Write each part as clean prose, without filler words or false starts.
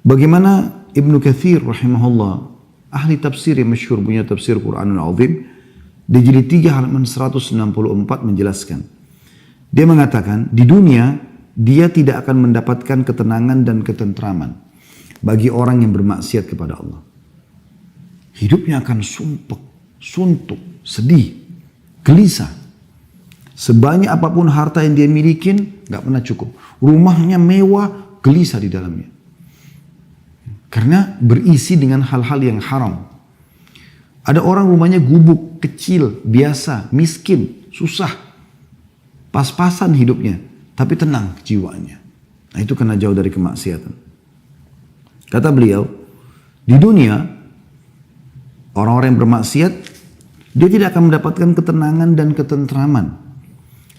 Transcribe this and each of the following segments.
Bagaimana Ibnu Katsir rahimahullah, ahli tafsir yang masyhur punya tafsir Quranul Azim, di jilid 3 halaman 164 menjelaskan. Dia mengatakan, di dunia dia tidak akan mendapatkan ketenangan dan ketentraman bagi orang yang bermaksiat kepada Allah. Hidupnya akan sumpek, suntuk, sedih, gelisah. Sebanyak apapun harta yang dia milikin, gak pernah cukup. Rumahnya mewah, gelisah di dalamnya. Karena berisi dengan hal-hal yang haram. Ada orang rumahnya gubuk, kecil, biasa, miskin, susah. Pas-pasan hidupnya, tapi tenang jiwanya. Nah itu karena jauh dari kemaksiatan. Kata beliau, di dunia, orang-orang yang bermaksiat, dia tidak akan mendapatkan ketenangan dan ketentraman.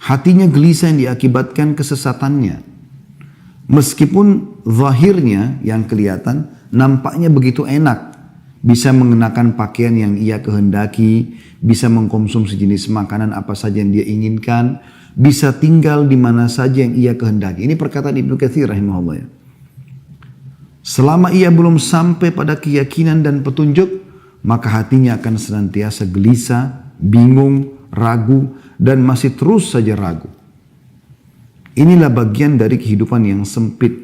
Hatinya gelisah yang diakibatkan kesesatannya. Meskipun zahirnya yang kelihatan nampaknya begitu enak. Bisa mengenakan pakaian yang ia kehendaki, bisa mengkonsumsi jenis makanan apa saja yang dia inginkan, bisa tinggal di mana saja yang ia kehendaki. Ini perkataan Ibnu Katsir rahimahullah ya. Selama ia belum sampai pada keyakinan dan petunjuk, maka hatinya akan senantiasa gelisah, bingung, ragu, dan masih terus saja ragu. Inilah bagian dari kehidupan yang sempit.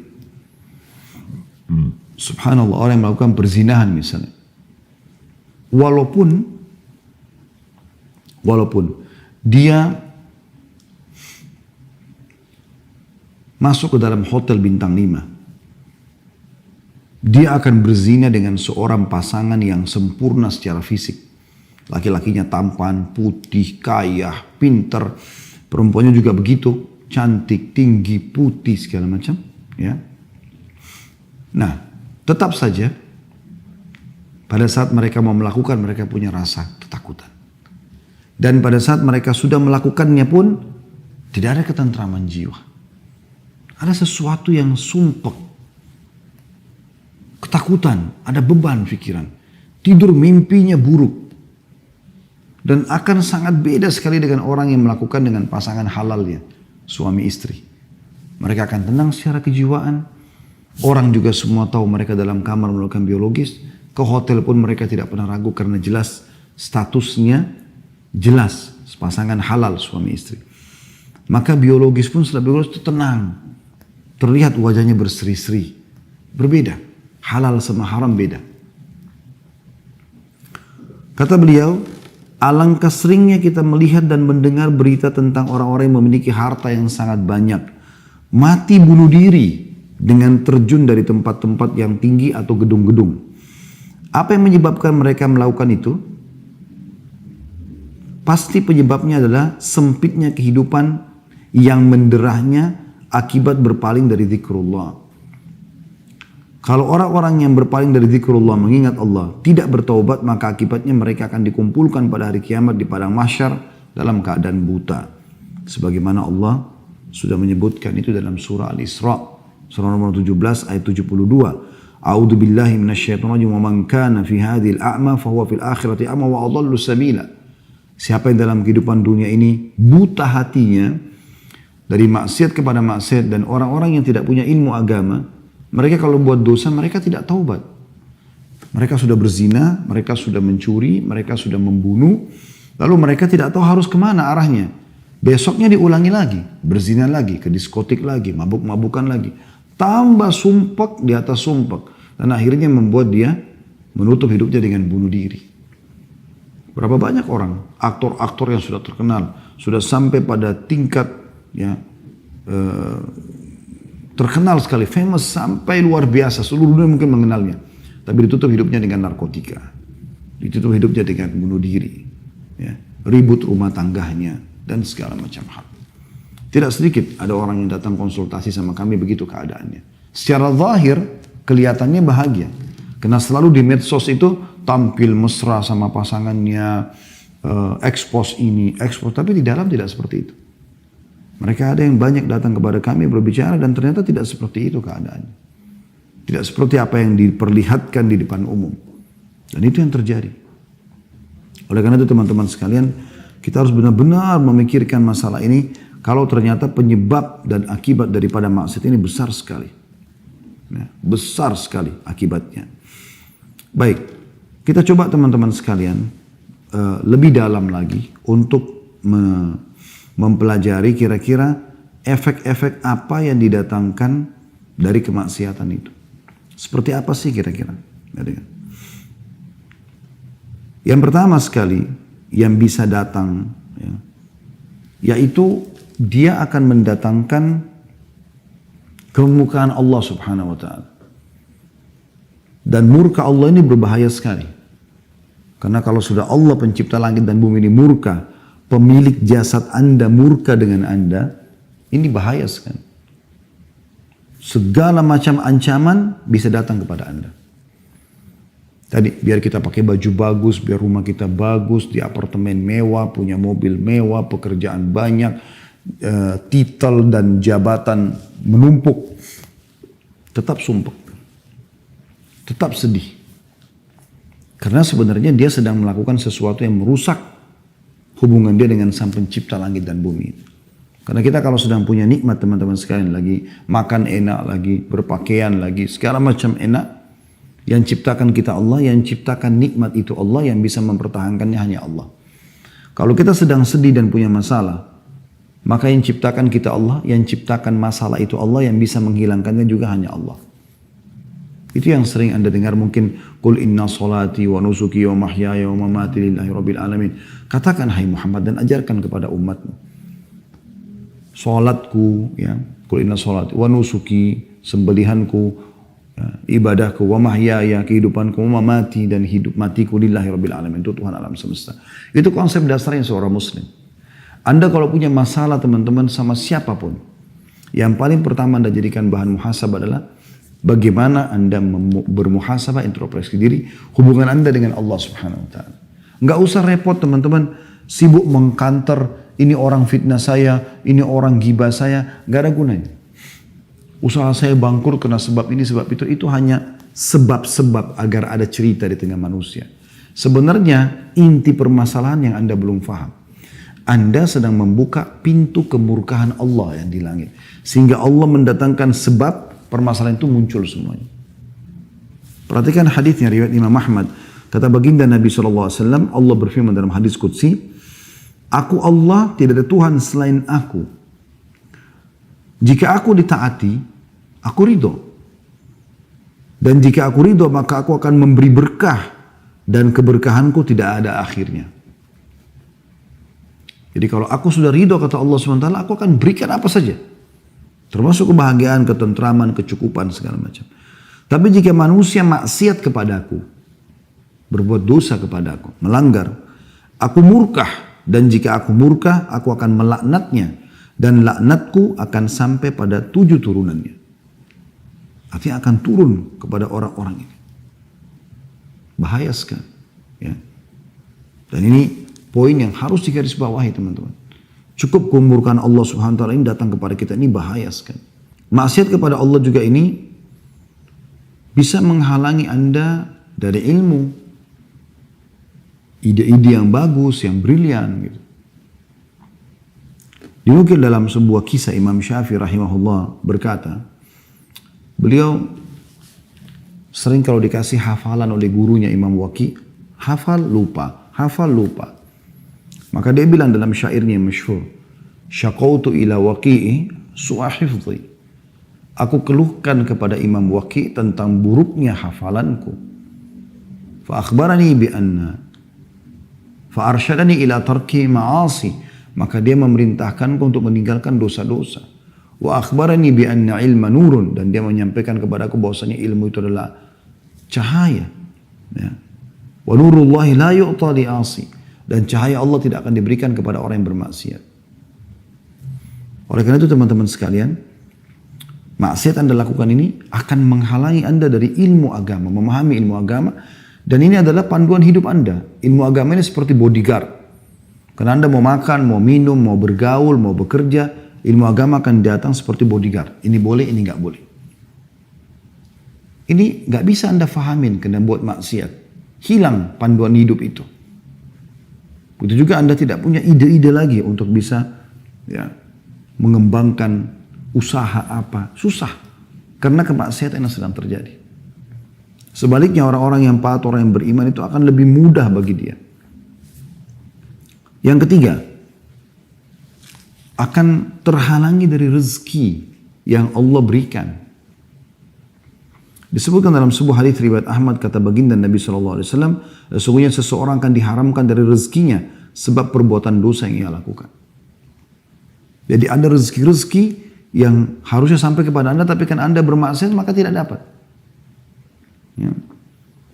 Subhanallah, orang yang melakukan perzinahan misalnya. Walaupun dia masuk ke dalam hotel bintang 5, dia akan berzina dengan seorang pasangan yang sempurna secara fisik. Laki-lakinya tampan, putih, kaya, pinter. Perempuannya juga begitu, cantik, tinggi, putih, segala macam. Ya. Nah, tetap saja pada saat mereka mau melakukan, mereka punya rasa ketakutan. Dan pada saat mereka sudah melakukannya pun, tidak ada ketentraman jiwa. Ada sesuatu yang sumpek. Ketakutan, ada beban pikiran. Tidur mimpinya buruk. Dan akan sangat beda sekali dengan orang yang melakukan dengan pasangan halalnya, suami istri. Mereka akan tenang secara kejiwaan. Orang juga semua tahu mereka dalam kamar melakukan biologis. Ke hotel pun mereka tidak pernah ragu karena jelas statusnya, jelas pasangan halal suami istri. Maka biologis pun setelah biologis itu tenang. Terlihat wajahnya berseri-seri. Berbeda. Halal sama haram beda. Kata beliau, alangkah seringnya kita melihat dan mendengar berita tentang orang-orang yang memiliki harta yang sangat banyak. Mati bunuh diri dengan terjun dari tempat-tempat yang tinggi atau gedung-gedung. Apa yang menyebabkan mereka melakukan itu? Pasti penyebabnya adalah sempitnya kehidupan yang menderahnya akibat berpaling dari zikrullah. Kalau orang-orang yang berpaling dari zikrullah, mengingat Allah, tidak bertaubat, maka akibatnya mereka akan dikumpulkan pada hari kiamat di padang mahsyar dalam keadaan buta. Sebagaimana Allah sudah menyebutkan itu dalam surah Al-Isra, surah nomor 17 ayat 72. A'udzu billahi minasyaitonir rajim wa man kana fi hadhil a'ma fa huwa fil akhirati a'ma wa adallu sabila. Siapa yang dalam kehidupan dunia ini buta hatinya dari maksiat kepada maksiat dan orang-orang yang tidak punya ilmu agama, mereka kalau buat dosa mereka tidak taubat. Mereka sudah berzina, mereka sudah mencuri, mereka sudah membunuh, lalu mereka tidak tahu harus kemana arahnya. Besoknya diulangi lagi, berzina lagi, ke diskotik lagi, mabuk-mabukan lagi. Tambah sumpek di atas sumpek. Dan akhirnya membuat dia menutup hidupnya dengan bunuh diri. Berapa banyak orang, aktor-aktor yang sudah terkenal, sudah sampai pada tingkat ya, terkenal sekali, famous sampai luar biasa, seluruh dunia mungkin mengenalnya. Tapi ditutup hidupnya dengan narkotika, ditutup hidupnya dengan bunuh diri, ya, ribut rumah tangganya, dan segala macam hal. Tidak sedikit ada orang yang datang konsultasi sama kami begitu keadaannya. Secara zahir kelihatannya bahagia. Karena selalu di medsos itu tampil mesra sama pasangannya, expose ini, expose. Tapi di dalam tidak seperti itu. Mereka ada yang banyak datang kepada kami berbicara dan ternyata tidak seperti itu keadaannya. Tidak seperti apa yang diperlihatkan di depan umum. Dan itu yang terjadi. Oleh karena itu teman-teman sekalian, kita harus benar-benar memikirkan masalah ini. Kalau ternyata penyebab dan akibat daripada maksiat ini besar sekali. Ya, besar sekali akibatnya. Baik, kita coba teman-teman sekalian lebih dalam lagi untuk mempelajari kira-kira efek-efek apa yang didatangkan dari kemaksiatan itu. Seperti apa sih kira-kira? Yang pertama sekali yang bisa datang, ya, yaitu dia akan mendatangkan kemurkaan Allah Subhanahu wa Ta'ala. Dan murka Allah ini berbahaya sekali. Karena kalau sudah Allah pencipta langit dan bumi ini murka, pemilik jasad Anda murka dengan Anda, ini bahaya sekali. Segala macam ancaman bisa datang kepada Anda. Tadi biar kita pakai baju bagus, biar rumah kita bagus, di apartemen mewah, punya mobil mewah, pekerjaan banyak, titel dan jabatan menumpuk. Tetap sumpah. Tetap sedih. Karena sebenarnya dia sedang melakukan sesuatu yang merusak hubungan dia dengan Sang Pencipta langit dan bumi. Karena kita kalau sedang punya nikmat teman-teman sekalian, lagi makan enak, lagi berpakaian, lagi segala macam enak, yang ciptakan kita Allah, yang ciptakan nikmat itu Allah, yang bisa mempertahankannya hanya Allah. Kalau kita sedang sedih dan punya masalah, maka yang ciptakan kita Allah, yang ciptakan masalah itu Allah, yang bisa menghilangkannya juga hanya Allah. Itu yang sering Anda dengar mungkin, Qul inna salati wa nusuki wa mahyaya wa mamati lillahi rabbil alamin. Katakan hai Muhammad dan ajarkan kepada umatmu. Salatku, ya, Qul inna salati wa nusuki, sembelihanku, ya, ibadahku, wa mahyaya, kehidupanku, wa mamati, dan hidup matiku lillahi rabbil alamin, itu Tuhan alam semesta. Itu konsep dasarnya seorang muslim. Anda kalau punya masalah teman-teman sama siapapun, yang paling pertama Anda jadikan bahan muhasabah adalah bagaimana Anda bermuhasabah, introspeksi diri, hubungan Anda dengan Allah Subhanahu wa Ta'ala. Nggak usah repot teman-teman, sibuk mengkanter, ini orang fitnah saya, ini orang gibah saya, nggak ada gunanya. Usaha saya bangkrut karena sebab ini, sebab itu hanya sebab-sebab agar ada cerita di tengah manusia. Sebenarnya inti permasalahan yang Anda belum paham. Anda sedang membuka pintu kemurkaan Allah yang di langit. Sehingga Allah mendatangkan sebab permasalahan itu muncul semuanya. Perhatikan hadisnya riwayat Imam Ahmad. Kata baginda Nabi SAW, Allah berfirman dalam hadis Qudsi, Aku Allah, tidak ada Tuhan selain aku. Jika aku ditaati, aku ridho. Dan jika aku ridho, maka aku akan memberi berkah. Dan keberkahanku tidak ada akhirnya. Jadi kalau aku sudah ridho, kata Allah SWT, aku akan berikan apa saja. Termasuk kebahagiaan, ketentraman, kecukupan, segala macam. Tapi jika manusia maksiat kepadaku, berbuat dosa kepadaku, melanggar, aku murka. Dan jika aku murka, aku akan melaknatnya. Dan laknatku akan sampai pada 7 turunannya. Artinya akan turun kepada orang-orang ini. Bahaya sekali. Ya. Dan ini poin yang harus digarisbawahi teman-teman. Cukup kemurkaan Allah Subhanahu wa Ta'ala ini datang kepada kita, ini bahaya sekali. Maksiat kepada Allah juga ini bisa menghalangi Anda dari ilmu. Ide-ide yang bagus, yang brilian gitu. Dinukil dalam sebuah kisah Imam Syafi'i rahimahullah berkata, beliau sering kalau dikasih hafalan oleh gurunya Imam Waqi, hafal lupa, hafal lupa. Maka dia bilang dalam syairnya yang masyhur, syaqautu ila Waqi'i su'a hifdhi. Aku keluhkan kepada Imam Waqi tentang buruknya hafalanku. Fa akhbarani bi anna Fa'arsyadani ila tarki ma'asi. Maka dia memerintahkanku untuk meninggalkan dosa-dosa. Wa akhbarani bi anna ilma nurun. Dan dia menyampaikan kepadaku bahwasanya ilmu itu adalah cahaya. Ya. Wa nurullahi la yu'ta li'asi. Dan cahaya Allah tidak akan diberikan kepada orang yang bermaksiat. Oleh karena itu teman-teman sekalian, maksiat Anda lakukan ini akan menghalangi Anda dari ilmu agama, memahami ilmu agama. Dan ini adalah panduan hidup Anda. Ilmu agama ini seperti bodyguard. Karena Anda mau makan, mau minum, mau bergaul, mau bekerja, ilmu agama akan datang seperti bodyguard. Ini boleh, ini nggak boleh. Ini nggak bisa Anda fahamin karena buat maksiat. Hilang panduan hidup itu. Begitu juga Anda tidak punya ide-ide lagi untuk bisa ya, mengembangkan usaha apa. Susah. karena kemaksiatan yang sedang terjadi. Sebaliknya orang-orang yang taat, orang yang beriman itu akan lebih mudah bagi dia. Yang ketiga, akan terhalangi dari rezeki yang Allah berikan. Disebutkan dalam sebuah hadis riwayat Ahmad, kata baginda Nabi SAW, sesungguhnya seseorang akan diharamkan dari rezekinya sebab perbuatan dosa yang ia lakukan. Jadi ada rezeki-rezeki yang harusnya sampai kepada Anda, tapi kan Anda bermaksiat maka tidak dapat. Ya.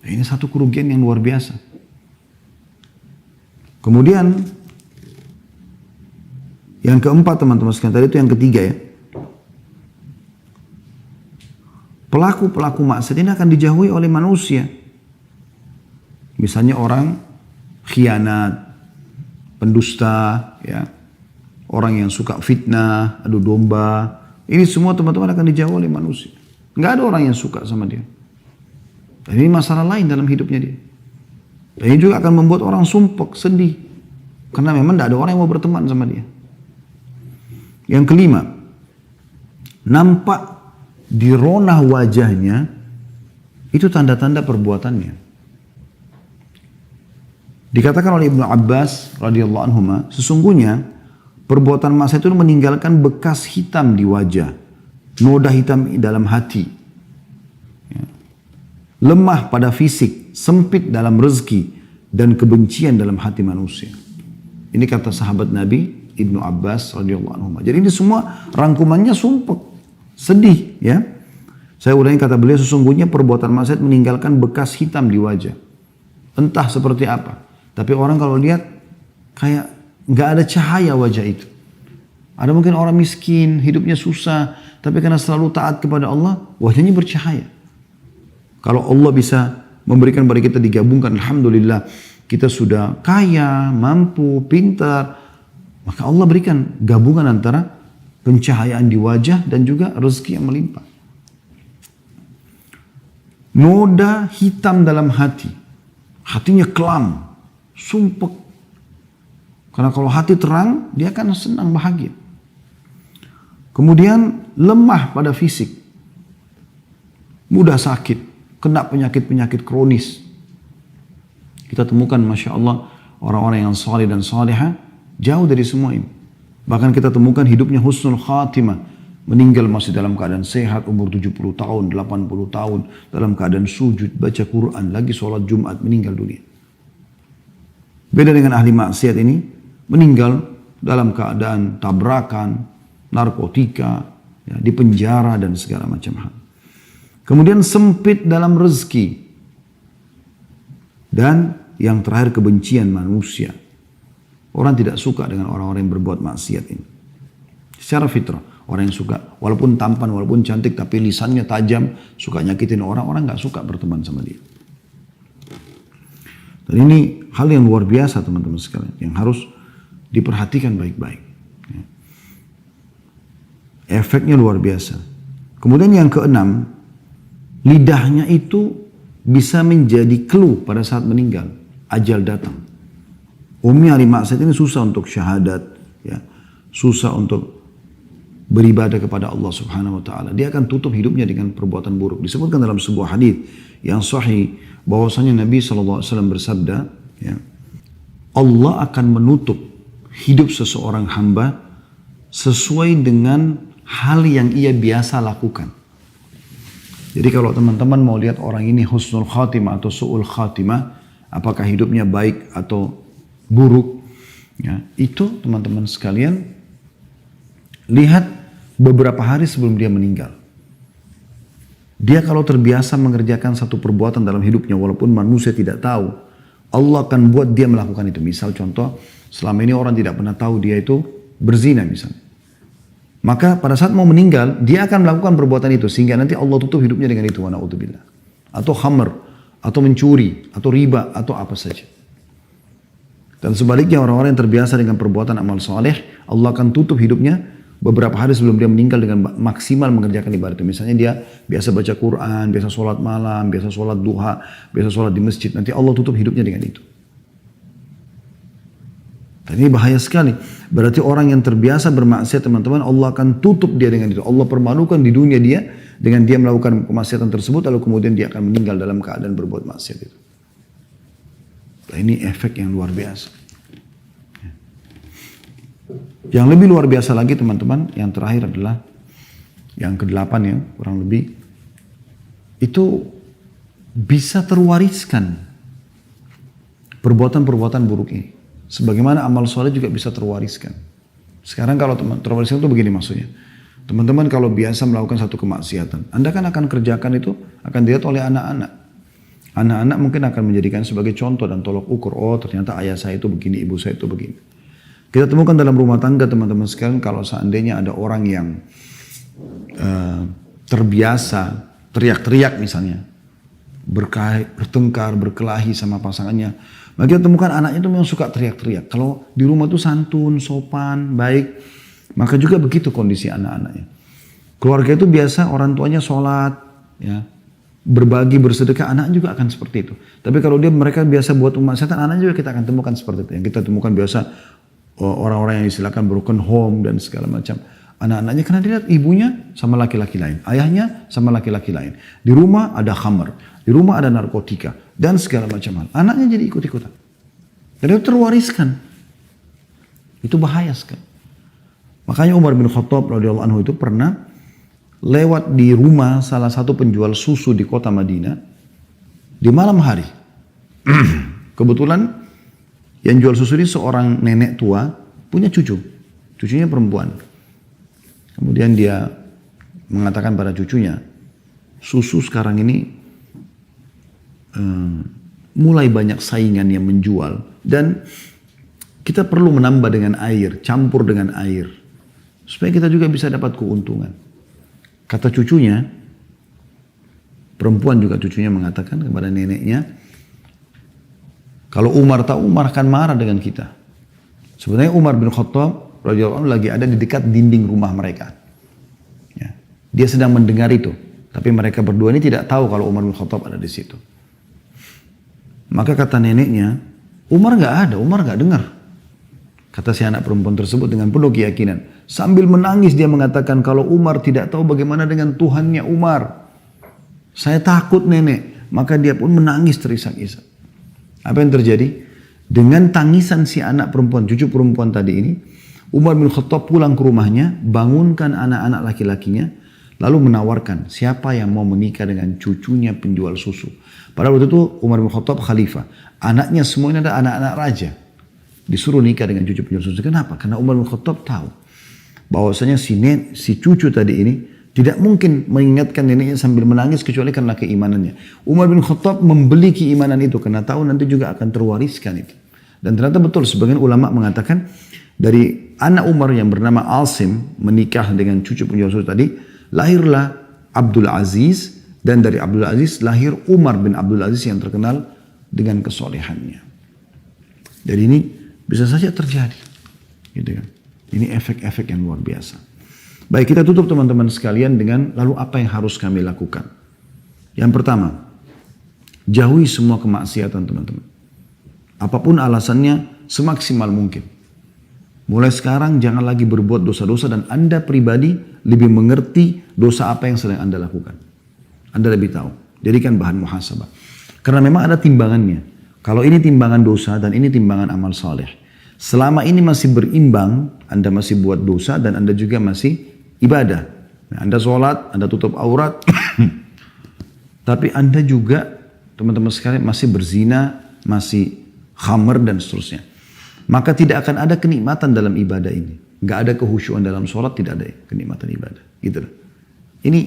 Ini satu kerugian yang luar biasa. Kemudian yang keempat teman-teman sekalian, tadi itu yang ketiga ya. Pelaku-pelaku maksiat ini akan dijauhi oleh manusia. Misalnya orang khianat, pendusta, ya, orang yang suka fitnah, adu domba. Ini semua teman-teman akan dijauhi oleh manusia. Nggak ada orang yang suka sama dia. Dan ini masalah lain dalam hidupnya dia. Dan ini juga akan membuat orang sumpek, sedih. Karena memang tidak ada orang yang mau berteman sama dia. Yang kelima, nampak di ronah wajahnya itu tanda-tanda perbuatannya. Dikatakan oleh Ibnu Abbas radhiyallahu anhuma, sesungguhnya perbuatan maksiat itu meninggalkan bekas hitam di wajah, noda hitam dalam hati, ya, lemah pada fisik, sempit dalam rezeki, dan kebencian dalam hati manusia. Ini kata sahabat Nabi Ibnu Abbas radhiyallahu anhuma. Jadi ini semua rangkumannya sumpek, sedih, ya. Saya ulangi kata beliau, sesungguhnya perbuatan maksiat meninggalkan bekas hitam di wajah. Entah seperti apa. Tapi orang kalau lihat kayak nggak ada cahaya wajah itu. Ada mungkin orang miskin, hidupnya susah, tapi karena selalu taat kepada Allah, wajahnya bercahaya. Kalau Allah bisa memberikan kepada kita digabungkan, alhamdulillah, kita sudah kaya, mampu, pintar, maka Allah berikan gabungan antara pencahayaan di wajah dan juga rezeki yang melimpah. Noda hitam dalam hati, hatinya kelam, sumpek. Karena kalau hati terang, dia akan senang, bahagia. Kemudian lemah pada fisik, mudah sakit, kena penyakit-penyakit kronis. Kita temukan, Masya Allah, orang-orang yang saleh dan salihah jauh dari semua ini. Bahkan kita temukan hidupnya husnul khatimah, meninggal masih dalam keadaan sehat, umur 70 tahun, 80 tahun, dalam keadaan sujud, baca Quran, lagi sholat Jumat, meninggal dunia. Beda dengan ahli maksiat ini, meninggal dalam keadaan tabrakan, narkotika, ya, di penjara dan segala macam hal. Kemudian sempit dalam rezeki. Dan yang terakhir kebencian manusia. Orang tidak suka dengan orang-orang yang berbuat maksiat ini. Secara fitrah, orang yang suka, walaupun tampan, walaupun cantik, tapi lisannya tajam, suka nyakitin orang, orang nggak suka berteman sama dia. Dan ini hal yang luar biasa teman-teman sekalian, yang harus diperhatikan baik-baik. Efeknya luar biasa. Kemudian yang keenam, lidahnya itu bisa menjadi clue pada saat meninggal, ajal datang. Umumnya ahli maksiat ini susah untuk syahadat, ya, susah untuk beribadah kepada Allah Subhanahu wa taala. Dia akan tutup hidupnya dengan perbuatan buruk. Disebutkan dalam sebuah hadis yang sahih bahwasanya Nabi SAW bersabda, ya, Allah akan menutup hidup seseorang hamba sesuai dengan hal yang ia biasa lakukan. Jadi kalau teman-teman mau lihat orang ini husnul khatimah atau su'ul khatimah, apakah hidupnya baik atau buruk, ya, itu teman-teman sekalian lihat beberapa hari sebelum dia meninggal. Dia kalau terbiasa mengerjakan satu perbuatan dalam hidupnya walaupun manusia tidak tahu, Allah akan buat dia melakukan itu. Misal contoh, selama ini orang tidak pernah tahu dia itu berzina misalnya. Maka pada saat mau meninggal, dia akan melakukan perbuatan itu sehingga nanti Allah tutup hidupnya dengan itu, wa na'udzubillah. Atau khamr, atau mencuri, atau riba, atau apa saja. Dan sebaliknya orang-orang yang terbiasa dengan perbuatan amal soleh, Allah akan tutup hidupnya beberapa hari sebelum dia meninggal dengan maksimal mengerjakan ibadah itu. Misalnya dia biasa baca Quran, biasa sholat malam, biasa sholat duha, biasa sholat di masjid. Nanti Allah tutup hidupnya dengan itu. Dan ini bahaya sekali. Berarti orang yang terbiasa bermaksiat teman-teman, Allah akan tutup dia dengan itu. Allah permalukan di dunia dia dengan dia melakukan kemaksiatan tersebut, lalu kemudian dia akan meninggal dalam keadaan berbuat maksiat itu. Nah, ini efek yang luar biasa. Yang lebih luar biasa lagi teman-teman, yang terakhir adalah yang ke-8 ya, kurang lebih. Itu bisa terwariskan perbuatan-perbuatan buruk ini. Sebagaimana amal soleh juga bisa terwariskan. Sekarang kalau terwariskan itu begini maksudnya. Teman-teman kalau biasa melakukan satu kemaksiatan, Anda kan akan kerjakan itu, akan dilihat oleh anak-anak. Anak-anak mungkin akan menjadikan sebagai contoh dan tolok ukur. Oh ternyata ayah saya itu begini, ibu saya itu begini. Kita temukan dalam rumah tangga teman-teman sekalian, kalau seandainya ada orang yang terbiasa teriak-teriak misalnya, bertengkar, berkelahi sama pasangannya, maka kita temukan anaknya itu memang suka teriak-teriak. Kalau di rumah itu santun, sopan, baik, maka juga begitu kondisi anak-anaknya. Keluarga itu biasa orang tuanya sholat, ya, berbagi, bersedekah, anak juga akan seperti itu. Tapi kalau mereka biasa buat kemaksiatan, anak juga kita akan temukan seperti itu. Yang kita temukan biasa orang-orang yang istilahkan broken home dan segala macam. Anak-anaknya karena dilihat ibunya sama laki-laki lain, ayahnya sama laki-laki lain. Di rumah ada khamar, di rumah ada narkotika dan segala macam hal. Anaknya jadi ikut-ikutan. Dan itu terwariskan. Itu bahaya sekali. Makanya Umar bin Khattab radhiyallahu anhu itu pernah lewat di rumah salah satu penjual susu di kota Madinah di malam hari. Kebetulan yang jual susu ini seorang nenek tua punya cucu. Cucunya perempuan. Kemudian dia mengatakan pada cucunya, susu sekarang ini mulai banyak saingan yang menjual dan kita perlu menambah dengan air, campur dengan air supaya kita juga bisa dapat keuntungan. Kata cucunya, perempuan juga cucunya mengatakan kepada neneknya, kalau Umar tahu, Umar akan marah dengan kita. Sebenarnya Umar bin Khattab radhiyallahu anhu lagi ada di dekat dinding rumah mereka. Ya. Dia sedang mendengar itu. Tapi mereka berdua ini tidak tahu kalau Umar bin Khattab ada di situ. Maka kata neneknya, Umar nggak ada, Umar nggak dengar. Kata si anak perempuan tersebut dengan penuh keyakinan. Sambil menangis dia mengatakan, kalau Umar tidak tahu bagaimana dengan Tuhannya Umar. Saya takut nenek. Maka dia pun menangis terisak-isak. Apa yang terjadi? Dengan tangisan si anak perempuan, cucu perempuan tadi ini, Umar bin Khattab pulang ke rumahnya, bangunkan anak-anak laki-lakinya, lalu menawarkan siapa yang mau menikah dengan cucunya penjual susu. Pada waktu itu Umar bin Khattab khalifah. Anaknya semua ini ada anak-anak raja. Disuruh nikah dengan cucu penjual susu. Kenapa? Karena Umar bin Khattab tahu bahwasanya si cucu tadi ini tidak mungkin mengingatkan neneknya sambil menangis kecuali karena keimanannya. Umar bin Khattab membeli keimanan itu karena tahu nanti juga akan terwariskan itu. Dan ternyata betul sebagian ulama mengatakan dari anak Umar yang bernama Asim menikah dengan cucu penjual susu tadi, lahirlah Abdul Aziz, dan dari Abdul Aziz lahir Umar bin Abdul Aziz yang terkenal dengan kesolehannya. Jadi ini bisa saja terjadi. Gitu kan. Ini efek-efek yang luar biasa. Baik, kita tutup teman-teman sekalian dengan lalu apa yang harus kami lakukan. Yang pertama, jauhi semua kemaksiatan teman-teman. Apapun alasannya semaksimal mungkin. Mulai sekarang jangan lagi berbuat dosa-dosa dan Anda pribadi lebih mengerti dosa apa yang sedang Anda lakukan. Anda lebih tahu. Jadikan bahan muhasabah. Karena memang ada timbangannya. Kalau ini timbangan dosa dan ini timbangan amal saleh. Selama ini masih berimbang, Anda masih buat dosa dan Anda juga masih ibadah. Anda sholat, Anda tutup aurat. Tapi Anda juga, teman-teman sekalian, masih berzina, masih khamar dan seterusnya. Maka tidak akan ada kenikmatan dalam ibadah ini. Nggak ada kehusyuan dalam sholat, tidak ada kenikmatan ibadah. Gitu loh. Ini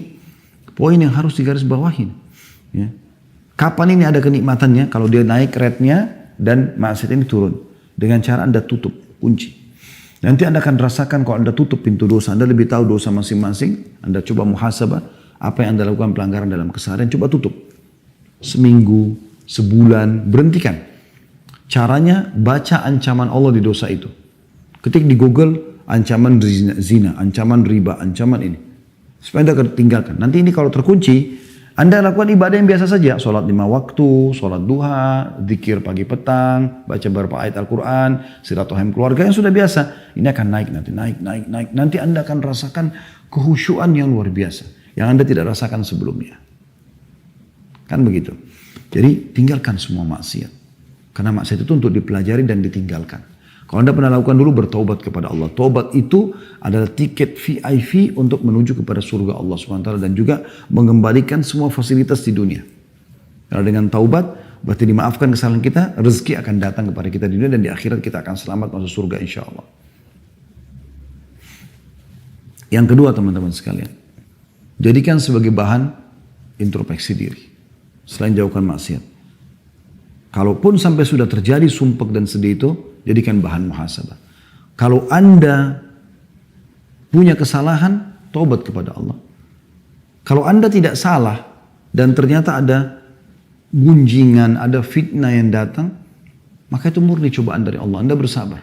poin yang harus digarisbawahin. Ya. Kapan ini ada kenikmatannya? Kalau dia naik rate-nya dan maksiat ini turun. Dengan cara Anda tutup, kunci. Nanti Anda akan rasakan kalau Anda tutup pintu dosa. Anda lebih tahu dosa masing-masing. Anda coba muhasabah. Apa yang Anda lakukan pelanggaran dalam keseharian. Coba tutup. Seminggu, sebulan, berhentikan. Caranya baca ancaman Allah di dosa itu. Ketik di Google ancaman zina, ancaman riba, ancaman ini. Supaya Anda tinggalkan. Nanti ini kalau terkunci, Anda lakukan ibadah yang biasa saja. Sholat 5 waktu, sholat duha, zikir pagi petang, baca beberapa ayat Al-Quran, silaturahim keluarga yang sudah biasa. Ini akan naik nanti, naik. Nanti Anda akan rasakan kehusyuan yang luar biasa. yang Anda tidak rasakan sebelumnya. Kan begitu. Jadi tinggalkan semua maksiat. Karena maksiat itu untuk dipelajari dan ditinggalkan. Kalau Anda pernah lakukan dulu, bertaubat kepada Allah. Taubat itu adalah tiket VIP untuk menuju kepada surga Allah SWT dan juga mengembalikan semua fasilitas di dunia. Karena dengan taubat, berarti dimaafkan kesalahan kita, rezeki akan datang kepada kita di dunia dan di akhirat kita akan selamat masuk surga insya Allah. Yang kedua teman-teman sekalian, jadikan sebagai bahan introspeksi diri. Selain jauhkan maksiat. Kalaupun sampai sudah terjadi sumpek dan sedih itu, jadikan bahan muhasabah. Kalau Anda punya kesalahan, taubat kepada Allah. Kalau Anda tidak salah dan ternyata ada gunjingan, ada fitnah yang datang, maka itu murni cobaan dari Allah. Anda bersabar.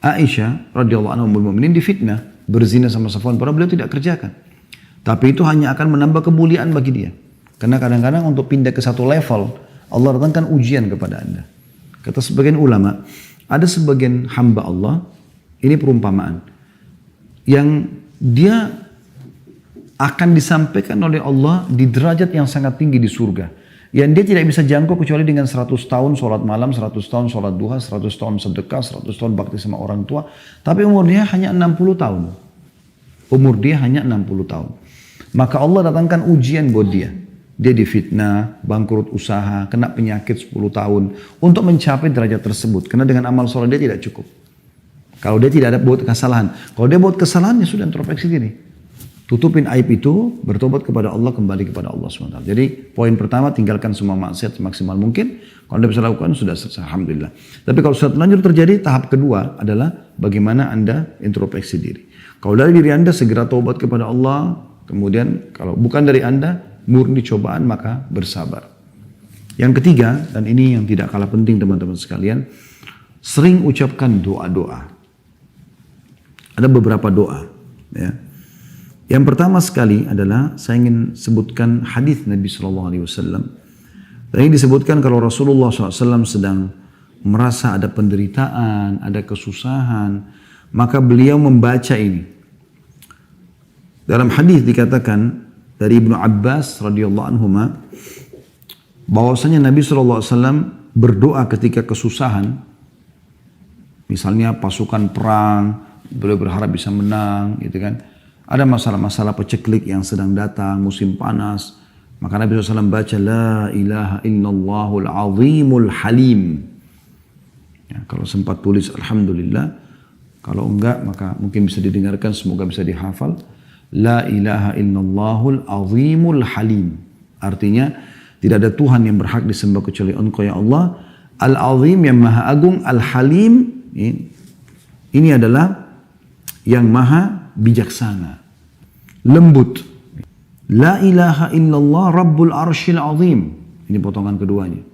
Aisyah radhiyallahu anha ummul mukminin difitnah berzina sama Safwan, padahal beliau tidak kerjakan. Tapi itu hanya akan menambah kemuliaan bagi dia. Karena kadang-kadang untuk pindah ke satu level, Allah datangkan ujian kepada Anda. Kata sebagian ulama, ada sebagian hamba Allah, ini perumpamaan, yang dia akan disampaikan oleh Allah di derajat yang sangat tinggi di surga. Yang dia tidak bisa jangkau kecuali dengan 100 tahun sholat malam, 100 tahun sholat duha, 100 tahun sedekah, 100 tahun bakti sama orang tua. Tapi umur dia hanya 60 tahun. Umur dia hanya 60 tahun. Maka Allah datangkan ujian buat dia. Dia difitnah, bangkrut usaha, kena penyakit 10 tahun. Untuk mencapai derajat tersebut. Karena dengan amal sholat dia tidak cukup. Kalau dia tidak ada buat kesalahan. Kalau dia buat kesalahan, ya sudah introspeksi diri. Tutupin aib itu, bertobat kepada Allah, kembali kepada Allah SWT. Jadi poin pertama, tinggalkan semua maksiat semaksimal mungkin. Kalau Anda bisa lakukan, sudah selesai. Alhamdulillah. Tapi kalau sudah terlanjur terjadi, tahap kedua adalah bagaimana Anda introspeksi diri. Kalau dari diri Anda, segera taubat kepada Allah. Kemudian kalau bukan dari Anda, murni cobaan, maka bersabar. Yang ketiga, dan ini yang tidak kalah penting teman-teman sekalian, sering ucapkan doa-doa. Ada beberapa doa. Ya. Yang pertama sekali adalah saya ingin sebutkan hadis Nabi SAW. Dan ini disebutkan kalau Rasulullah SAW sedang merasa ada penderitaan, ada kesusahan, maka beliau membaca ini. Dalam hadis dikatakan dari Ibnu Abbas radhiyallahu anhuma bahwasanya Nabi SAW berdoa ketika kesusahan, misalnya pasukan perang, beliau berharap bisa menang, gitu kan. Ada masalah-masalah peceklik yang sedang datang, musim panas. Maka Nabi SAW baca, La ilaha illallahul azimul halim. Ya, kalau sempat tulis, Alhamdulillah. Kalau enggak, maka mungkin bisa didengarkan, semoga bisa dihafal. La ilaha illallahul azimul halim. Artinya, tidak ada Tuhan yang berhak disembah kecuali Engkau ya Allah. Al-azim yang maha agung, al-halim. Ini adalah yang maha bijaksana, lembut. La ilaha illallah rabbul arshil azim. Ini potongan keduanya.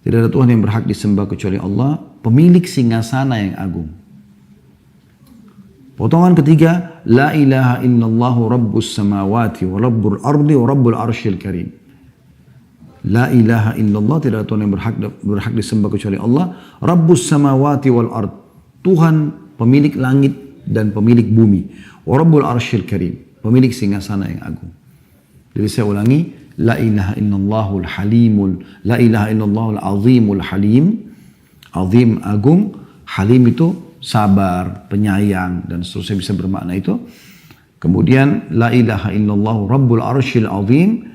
Tidak ada Tuhan yang berhak disembah kecuali Allah, pemilik singgasana yang agung. Potongan ketiga, la ilaha illallah rabbus samawati wa rabbul ardi wa rabbul arshil karim. La ilaha illallah, tidak ada Tuhan yang berhak disembah kecuali Allah, rabbus samawati wal ard. Tuhan pemilik langit dan pemilik bumi. Wa rabbul arshil karim, pemilik singgasana yang agung. Jadi saya ulangi, la ilaha illallahul halimul, la ilaha illallahul azimul halim. Azim agung, halim itu sabar, penyayang dan seterusnya bisa bermakna itu. Kemudian la ilaha illallah rabbul arshil azim.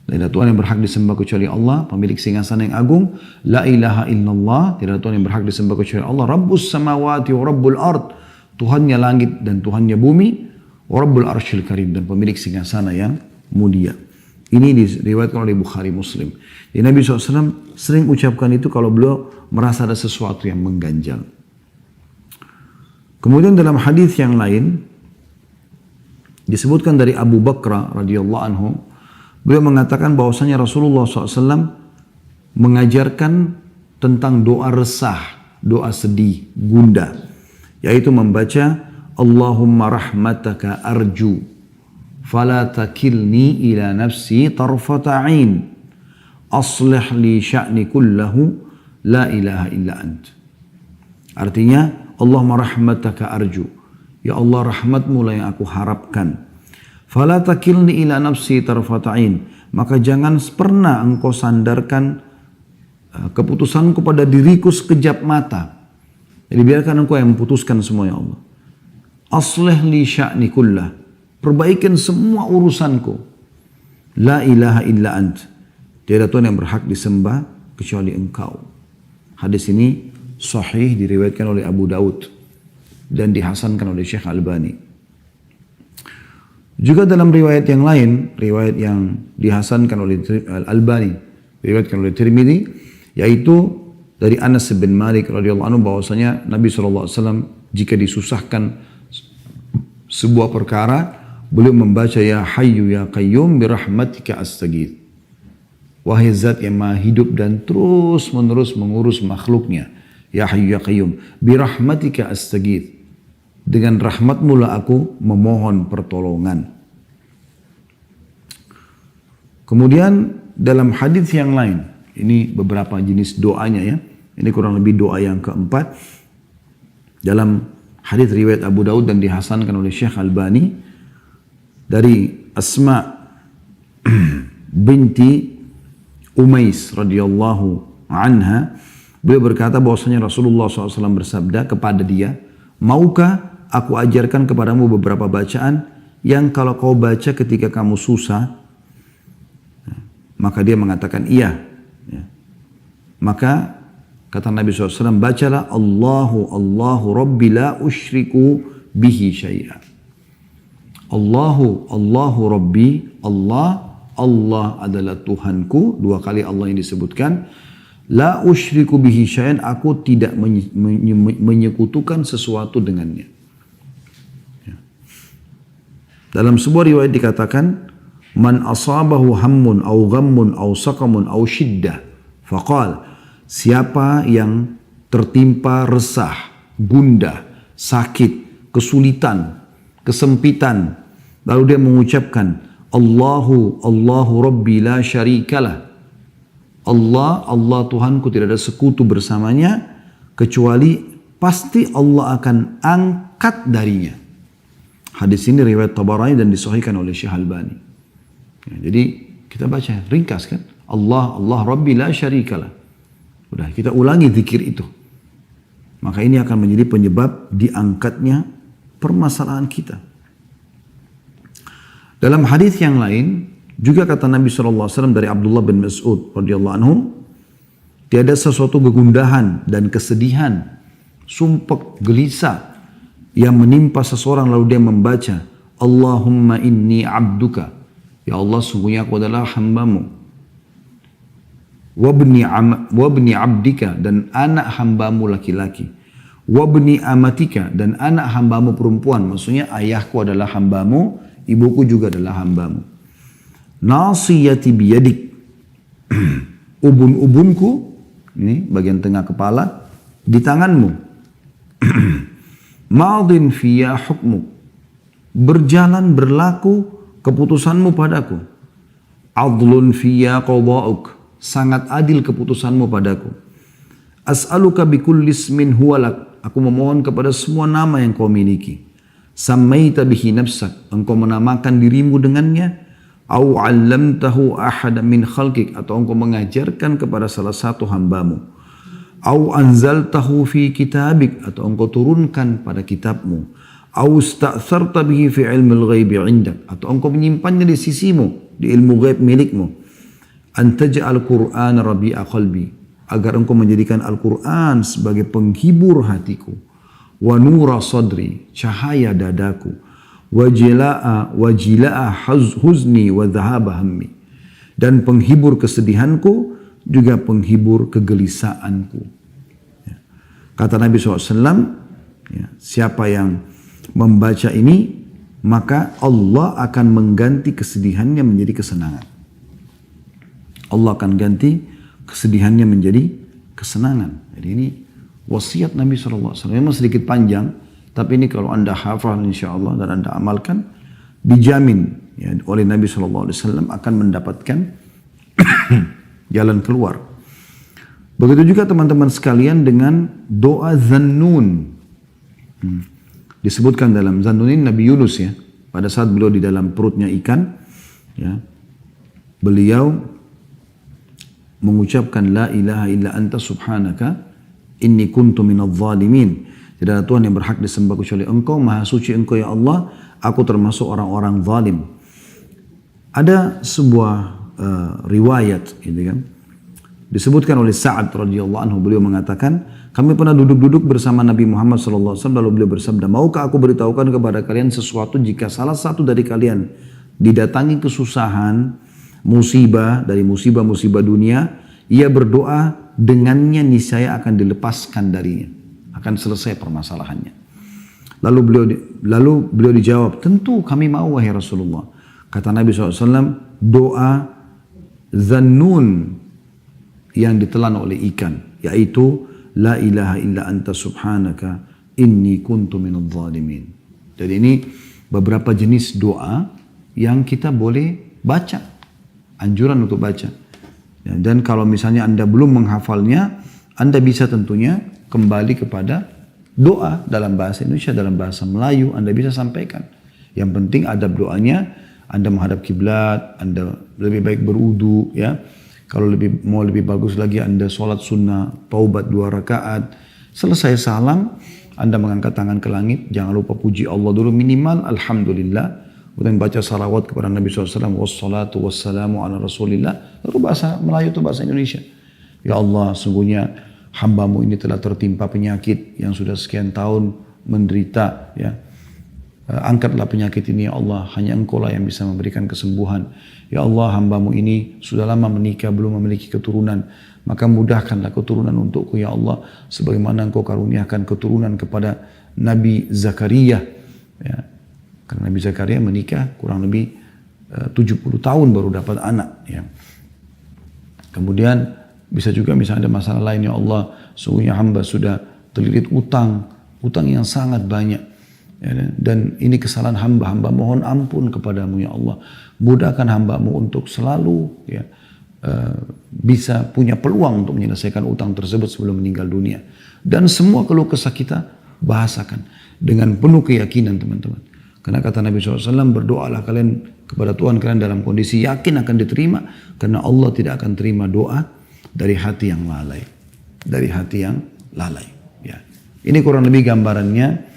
Tidak ada Tuhan yang berhak disembah kecuali Allah, pemilik singgasana yang agung. La ilaha illallah, tidak ada Tuhan yang berhak disembah kecuali Allah. Rabbus samawati wa rabbul ard, Tuhannya langit dan Tuhannya bumi. Wa rabbul arshil karim, dan pemilik singgasana yang mulia. Ini diriwayatkan oleh Bukhari Muslim. Jadi Nabi SAW sering ucapkan itu kalau beliau merasa ada sesuatu yang mengganjal. Kemudian dalam hadis yang lain disebutkan dari Abu Bakar radhiyallahu anhu, beliau mengatakan bahwasanya Rasulullah SAW mengajarkan tentang doa resah, doa sedih, gundah, yaitu membaca Allahumma rahmataka arju fala takilni ila nafsi tarfata ain aslih li sya'ni kullahu la ilaha illa ant. Artinya Allahumma rahmataka arju, ya Allah rahmatmu lah yang aku harapkan, Fala takilni ila nafsi tarfata'in. Maka jangan pernah engkau sandarkan keputusanku pada diriku sekejap mata. Jadi biarkan engkau yang memutuskan semua ya Allah. Aslih li sya'ni kullah. Perbaikan semua urusanku. La ilaha illa ant. Tiada Tuhan yang berhak disembah kecuali engkau. Hadis ini sahih diriwayatkan oleh Abu Daud dan dihasankan oleh Syekh Albani. Juga dalam riwayat yang lain, riwayat yang dihasankan oleh Albani, diriwayatkan oleh Tirmidzi, yaitu dari Anas bin Malik radhiyallahu anhu bahwasanya Nabi SAW jika disusahkan sebuah perkara, beliau membaca ya Hayyu ya Qayyum birahmatika astaghits. Wahai zat yang maha hidup dan terus menerus mengurus makhluknya. Ya Hayyu ya Qayyum birahmatika astaghits. Dengan rahmatmu lah aku memohon pertolongan. Kemudian dalam hadis yang lain, ini beberapa jenis doanya ya. Ini kurang lebih doa yang keempat. Dalam hadis riwayat Abu Daud dan dihasankan oleh Syekh Albani dari Asma binti Umais radhiyallahu anha, beliau berkata bahwasanya Rasulullah SAW bersabda kepada dia, maukah aku ajarkan kepadamu beberapa bacaan yang kalau kau baca ketika kamu susah, maka dia mengatakan iya. Maka kata Nabi SAW, bacalah Allahu Rabbi la usyriku bihi syai'a. Allahu Rabbi, Allah adalah Tuhanku. Dua kali Allah yang disebutkan. La usyriku bihi syai'an, aku tidak menyekutukan sesuatu dengannya. Dalam sebuah riwayat dikatakan, man asabahu hammun au ghammun au saqamun au shiddah faqal, siapa yang tertimpa resah, gundah, sakit, kesulitan, kesempitan, lalu dia mengucapkan Allahu Rabbi la syarikalah. Allah Tuhanku, tidak ada sekutu bersamanya, kecuali pasti Allah akan angkat darinya. Hadis ini riwayat Tabarani dan disahihkan oleh Syekh Albani. Ya, jadi kita baca ringkas kan, Allah Rabbi la syarikalah. Udah kita ulangi zikir itu. Maka ini akan menjadi penyebab diangkatnya permasalahan kita. Dalam hadis yang lain juga kata Nabi SAW dari Abdullah bin Mas'ud radhiyallahu anhu, tiada sesuatu kegundahan dan kesedihan, sumpek, gelisah yang menimpa seseorang lalu dia membaca Allahumma inni abduka, ya Allah sungguhnya aku adalah hambamu, wabni abdika, dan anak hambamu laki-laki, wabni amatika, dan anak hambamu perempuan, maksudnya ayahku adalah hambamu, ibuku juga adalah hambamu, nasiyati biyadik, ubun-ubunku, ini bagian tengah kepala, di tanganmu, madin fiyya hukmu, berjalan berlaku keputusanmu padaku, adlun fiyya qada'uk, sangat adil keputusanmu padaku, as'aluka bikulli ismin huwalak, aku memohon kepada semua nama yang kau miliki, sammaita bihi nafsak, engkau menamakan dirimu dengannya, au 'allamtahu ahadan min khalqik, atau engkau mengajarkan kepada salah satu hambamu, au anzaltahu fi kitabik, atau engkau turunkan pada kitabmu, au sta'tharta bihi fi ilmil ghaibi 'indak, atau engkau menyimpannya di sisimu, di ilmu ghaib milikmu, antaj'al Qur'an rabi'a qalbi, agar engkau menjadikan Al-Qur'an sebagai penghibur hatiku, wa nura sadri, cahaya dadaku, wajila'a huzni wa dhahaba hammi, dan penghibur kesedihanku juga penghibur kegelisahanku. Kata Nabi SAW, siapa yang membaca ini maka Allah akan mengganti kesedihannya menjadi kesenangan. Allah akan ganti kesedihannya menjadi kesenangan. Jadi ini wasiat Nabi SAW. Memang sedikit panjang, tapi ini kalau anda hafal insya Allah dan anda amalkan, dijamin ya, oleh Nabi SAW akan mendapatkan jalan keluar. Begitu juga teman-teman sekalian dengan doa Zannun. Disebutkan dalam Zannun ini Nabi Yunus ya. pada saat beliau di dalam perutnya ikan, ya, beliau mengucapkan la ilaha illa anta subhanaka inni kuntu minadh dhalimin. Tidak ada Tuhan yang berhak disembah kecuali Engkau, Maha Suci Engkau ya Allah, aku termasuk orang-orang zalim. Ada sebuah riwayat, gitu kan, disebutkan oleh Sa'ad radhiyallahu anhu, beliau mengatakan, kami pernah duduk-duduk bersama Nabi Muhammad sallallahu alaihi wasallam, lalu beliau bersabda, maukah aku beritahukan kepada kalian sesuatu jika salah satu dari kalian didatangi kesusahan, musibah dari musibah-musibah dunia, ia berdoa dengannya niscaya akan dilepaskan darinya, akan selesai permasalahannya. Lalu beliau dijawab, tentu kami mau wahai Rasulullah. Kata Nabi SAW, doa Zannun yang ditelan oleh ikan, yaitu la ilaha illa anta subhanaka inni kuntu minadh dhalimin. Jadi ini beberapa jenis doa yang kita boleh baca, anjuran untuk baca. Ya, dan kalau misalnya Anda belum menghafalnya, Anda bisa tentunya kembali kepada doa dalam bahasa Indonesia, dalam bahasa Melayu, Anda bisa sampaikan. Yang penting adab doanya, Anda menghadap kiblat, Anda lebih baik berudu, ya. Kalau mau lebih bagus lagi, Anda sholat sunnah, taubat 2 rakaat. Selesai salam, Anda mengangkat tangan ke langit, jangan lupa puji Allah dulu minimal, alhamdulillah. Kemudian baca salawat kepada Nabi SAW, wassalatu wassalamu ala rasulillah. Lalu bahasa Melayu itu bahasa Indonesia. Ya Allah, sungguhnya hambamu ini telah tertimpa penyakit yang sudah sekian tahun menderita, ya. Angkatlah penyakit ini ya Allah, hanya Engkau lah yang bisa memberikan kesembuhan. Ya Allah, hambamu ini sudah lama menikah, belum memiliki keturunan, maka mudahkanlah keturunan untukku ya Allah, sebagaimana Engkau karuniakan keturunan kepada Nabi Zakaria, ya. Karena Nabi Zakaria menikah kurang lebih 70 tahun baru dapat anak, ya. Kemudian bisa juga misalnya ada masalah lain, ya Allah, sungguhnya hamba sudah terlilit utang yang sangat banyak. Ya, dan ini kesalahan hamba mohon ampun kepadamu ya Allah. Mudahkan hambamu untuk selalu, ya, bisa punya peluang untuk menyelesaikan utang tersebut sebelum meninggal dunia. Dan semua keluh kesah kita bahasakan dengan penuh keyakinan, teman-teman. Karena kata Nabi SAW, berdoalah kalian kepada Tuhan kalian dalam kondisi yakin akan diterima. Karena Allah tidak akan terima doa dari hati yang lalai. Dari hati yang lalai. Ya. Ini kurang lebih gambarannya.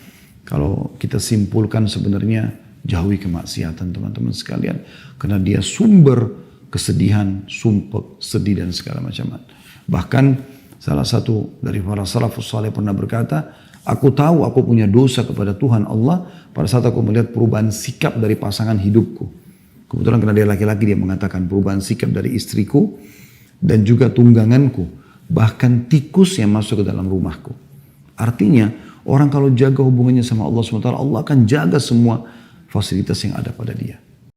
Kalau kita simpulkan sebenarnya jauhi kemaksiatan, teman-teman sekalian. Karena dia sumber kesedihan, sumpah, sedih dan segala macam. Bahkan salah satu dari para salafus saleh pernah berkata, aku tahu aku punya dosa kepada Tuhan Allah pada saat aku melihat perubahan sikap dari pasangan hidupku. Kebetulan karena dia laki-laki, dia mengatakan perubahan sikap dari istriku dan juga tungganganku. Bahkan tikus yang masuk ke dalam rumahku. Artinya, orang kalau jaga hubungannya sama Allah SWT, Allah akan jaga semua fasilitas yang ada pada dia.